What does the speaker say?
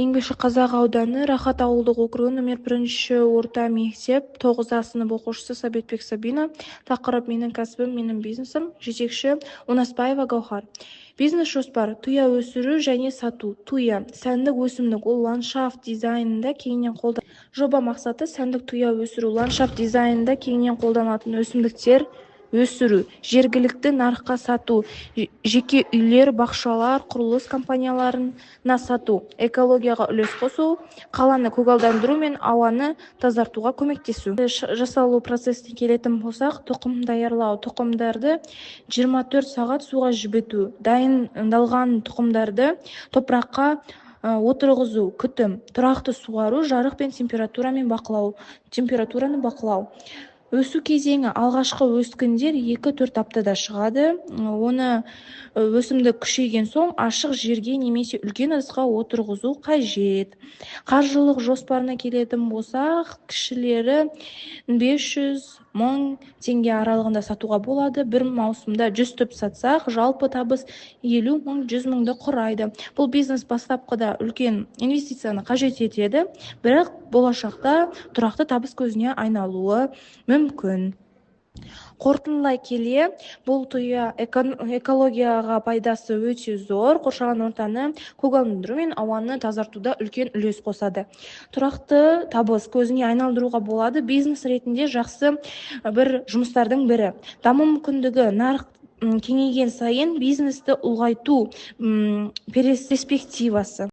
Еңбекші Қазақ ауданы Рахат ауылдық округі номер 1 орта мектеп 9 сынып оқушысы Сабетбек Сабина. Тақырып: менің кәсібім, менің бизнесім. Жетекші: Оңаспаева Гаухар. Бизнес-жоспар: туя өсіру және сату. Туя сәндік өсімдік, ол ландшафт дизайнында кеңінен қолданылады. Жоба мақсаты: сәндік туя өсіру. Ландшафт дизайнында кеңінен қолданылатын өсімдіктер өсіру, жергілікті нарыққа сату, жеке үйлер, бақшалар, құрылыс компанияларына сату, экологияға үлес қосу, қаланы көгалдандыру мен ауаны тазартуға көмектесу. Жасалу процесіне келетін болсақ, тұқым даярлау. Тұқымдарды 24 сағат суға жібіту, дайындалған тұқымдарды топыраққа отырғызу, күтім, тұрақты суару, жарық пен температураны бақылау. Өсу кезеңі: алғашқы өскіндер 2-4 аптада шығады. Оны өсімдік күшейген соң ашық жерге немесе үлкен ыдысқа отырғызу қажет. Қаржылық жоспарына келетін болсақ, кішілері 500-1000 теңге аралығында сатуға болады. Бір маусымда 100 түп сатсақ, жалпы табыс 50-100 мыңды құрайды. Бұл бизнес бастапқыда үлкен инвестицияны қажет етеді, бірақ болашақта тұрақты табыс көзіне айналуы мүмкін. Қорытындылай келе, бұл туя экологияға пайдасы өте зор, қоршаған ортаны көгалдандыру мен ауаны тазартуда үлкен үлес қосады. Тұрақты табыс көзіне айналдыруға болады. Бизнес ретінде жақсы бір жұмыстардың бірі. Даму мүмкіндігі: нарық кеңейген сайын бизнесті ұлғайту перспективасы.